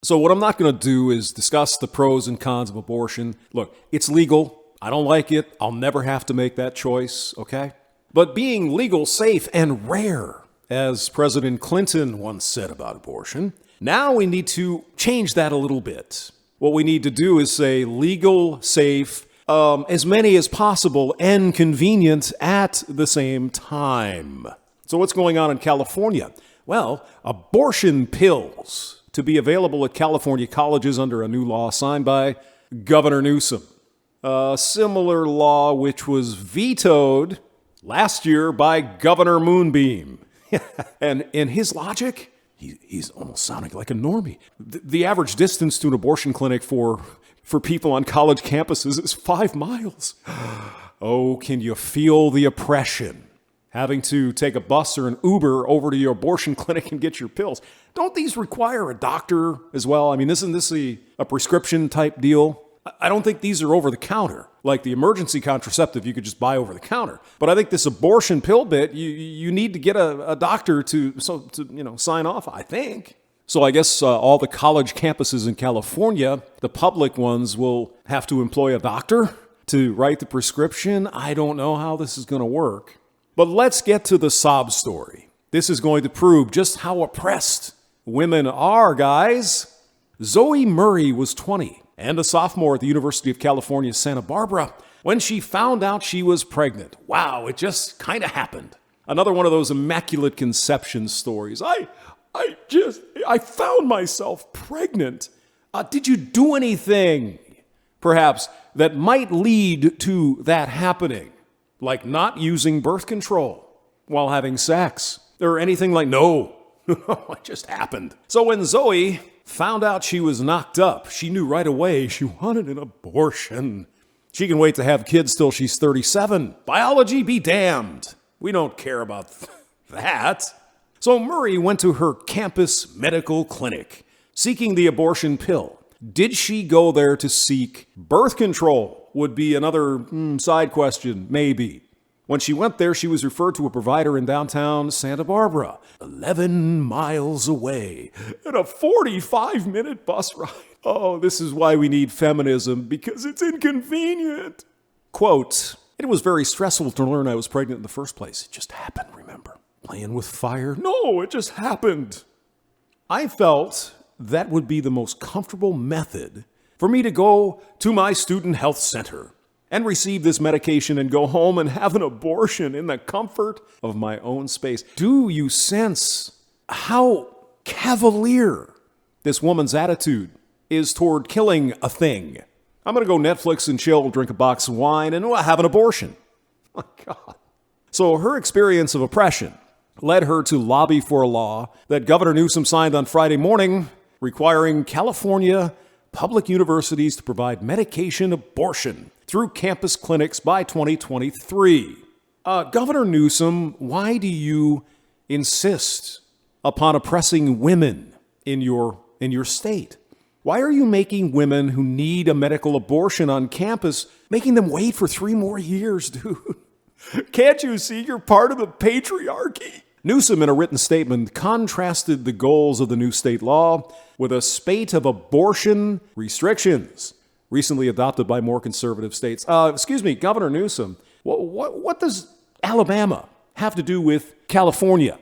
So what I'm not going to do is discuss the pros and cons of abortion. Look, it's legal. I don't like it. I'll never have to make that choice, okay? But being legal, safe, and rare, as President Clinton once said about abortion, now we need to change that a little bit. What we need to do is say legal, safe, as many as possible, and convenient at the same time. So what's going on in California? Well, abortion pills to be available at California colleges under a new law signed by Governor Newsom. A similar law which was vetoed last year by Governor Moonbeam. And in his logic, he's almost sounding like a normie. The average distance to an abortion clinic for people on college campuses is 5 miles. Oh, can you feel the oppression? Having to take a bus or an Uber over to your abortion clinic and get your pills. Don't these require a doctor as well? I mean, isn't this a prescription type deal? I don't think these are over the counter. Like the emergency contraceptive, you could just buy over the counter. But I think this abortion pill bit, you need to get a doctor to sign off, I think. So I guess all the college campuses in California, the public ones, will have to employ a doctor to write the prescription. I don't know how this is going to work. But let's get to the sob story. This is going to prove just how oppressed women are, guys. Zoe Murray was 20 and a sophomore at the University of California, Santa Barbara, when she found out she was pregnant. Wow, it just kind of happened. Another one of those immaculate conception stories. I found myself pregnant. Did you do anything, perhaps, that might lead to that happening? Like not using birth control while having sex? Or anything like, no, it just happened. So when Zoe found out she was knocked up, she knew right away she wanted an abortion. She can wait to have kids till she's 37. Biology be damned. We don't care about that. So Murray went to her campus medical clinic, seeking the abortion pill. Did she go there to seek birth control? Would be another side question, maybe. When she went there, she was referred to a provider in downtown Santa Barbara, 11 miles away, and a 45-minute bus ride. Oh, this is why we need feminism, because it's inconvenient. Quote, "It was very stressful to learn I was pregnant in the first place. It just happened, remember? Playing with fire? No, it just happened. I felt that would be the most comfortable method for me to go to my student health center and receive this medication and go home and have an abortion in the comfort of my own space." Do you sense how cavalier this woman's attitude is toward killing a thing? I'm going to go Netflix and chill, drink a box of wine, and have an abortion. My God. So her experience of oppression led her to lobby for a law that Governor Newsom signed on Friday morning, requiring California public universities to provide medication abortion through campus clinics by 2023. Governor Newsom, why do you insist upon oppressing women in your state? Why are you making women who need a medical abortion on campus, making them wait for 3 more years, dude? Can't you see you're part of the patriarchy? Newsom, in a written statement, contrasted the goals of the new state law with a spate of abortion restrictions recently adopted by more conservative states. Governor Newsom, what does Alabama have to do with California?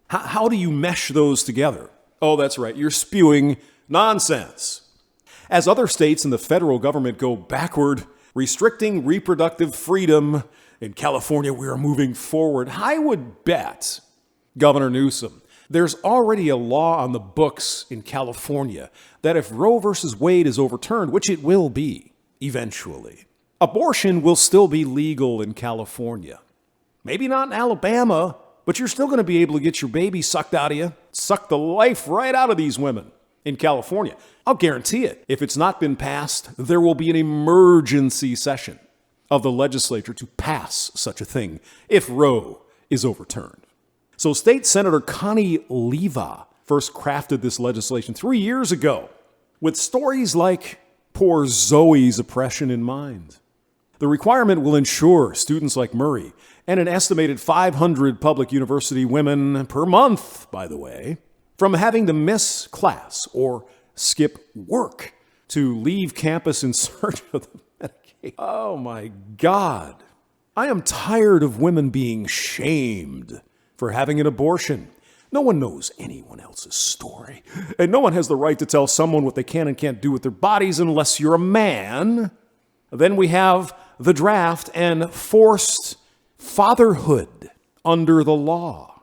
How do you mesh those together? Oh, that's right, you're spewing nonsense. As other states and the federal government go backward, restricting reproductive freedom, in California we are moving forward. I would bet, Governor Newsom, there's already a law on the books in California that if Roe versus Wade is overturned, which it will be eventually, abortion will still be legal in California. Maybe not in Alabama, but you're still going to be able to get your baby sucked out of you, suck the life right out of these women in California. I'll guarantee it. If it's not been passed, there will be an emergency session of the legislature to pass such a thing if Roe is overturned. So State Senator Connie Leva first crafted this legislation 3 years ago with stories like poor Zoe's oppression in mind. The requirement will ensure students like Murray and an estimated 500 public university women per month, by the way, from having to miss class or skip work to leave campus in search of the medication. Oh my God. I am tired of women being shamed for having an abortion. No one knows anyone else's story, and no one has the right to tell someone what they can and can't do with their bodies unless you're a man. Then we have the draft and forced fatherhood under the law.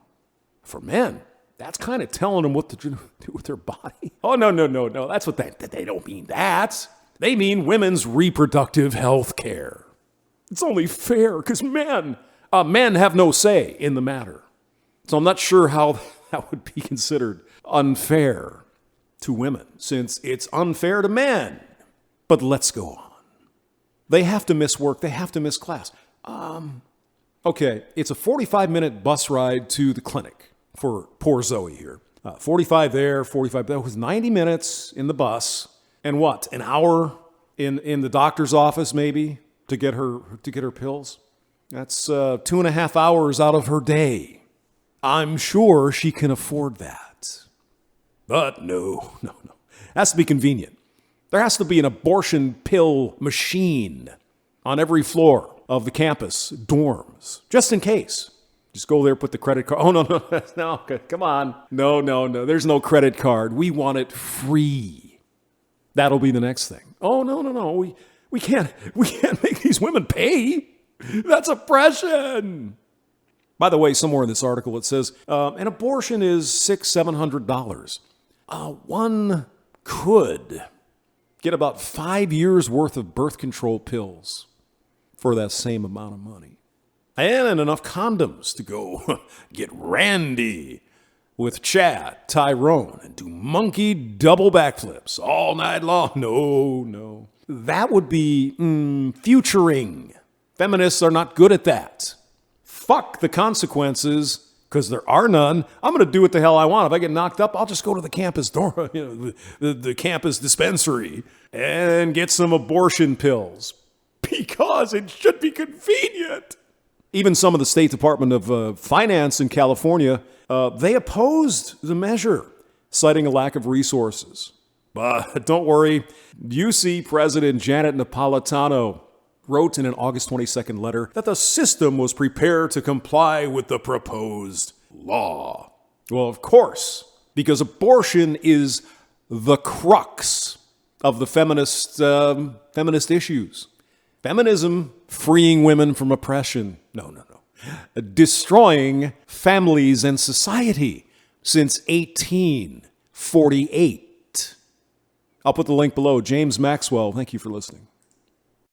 For men, that's kind of telling them what to do with their body. Oh, no. That's what they don't mean that. They mean women's reproductive health care. It's only fair because men have no say in the matter. So I'm not sure how that would be considered unfair to women, since it's unfair to men. But let's go on. They have to miss work. They have to miss class. Okay, it's a 45-minute bus ride to the clinic for poor Zoe here. 45 there, 45 there. It was 90 minutes in the bus. And what, an hour in the doctor's office maybe to get her pills? That's 2.5 hours out of her day. I'm sure she can afford that. But no. It has to be convenient. There has to be an abortion pill machine on every floor of the campus dorms, just in case. Just go there, put the credit card. Oh, no, come on. No, there's no credit card. We want it free. That'll be the next thing. Oh, no, we can't make these women pay. That's oppression. By the way, somewhere in this article it says an abortion is $600-700. One could get about 5 years worth of birth control pills for that same amount of money. And enough condoms to go get randy with Chad, Tyrone, and do monkey double backflips all night long. No. That would be futuring. Feminists are not good at that. Fuck the consequences, because there are none. I'm going to do what the hell I want. If I get knocked up, I'll just go to the campus door, the campus dispensary, and get some abortion pills. Because it should be convenient. Even some of the State Department of Finance in California, they opposed the measure, citing a lack of resources. But don't worry, UC President Janet Napolitano wrote in an August 22nd letter that the system was prepared to comply with the proposed law. Well, of course, because abortion is the crux of the feminist issues. Feminism, freeing women from oppression. No. Destroying families and society since 1848. I'll put the link below. James Maxwell, thank you for listening.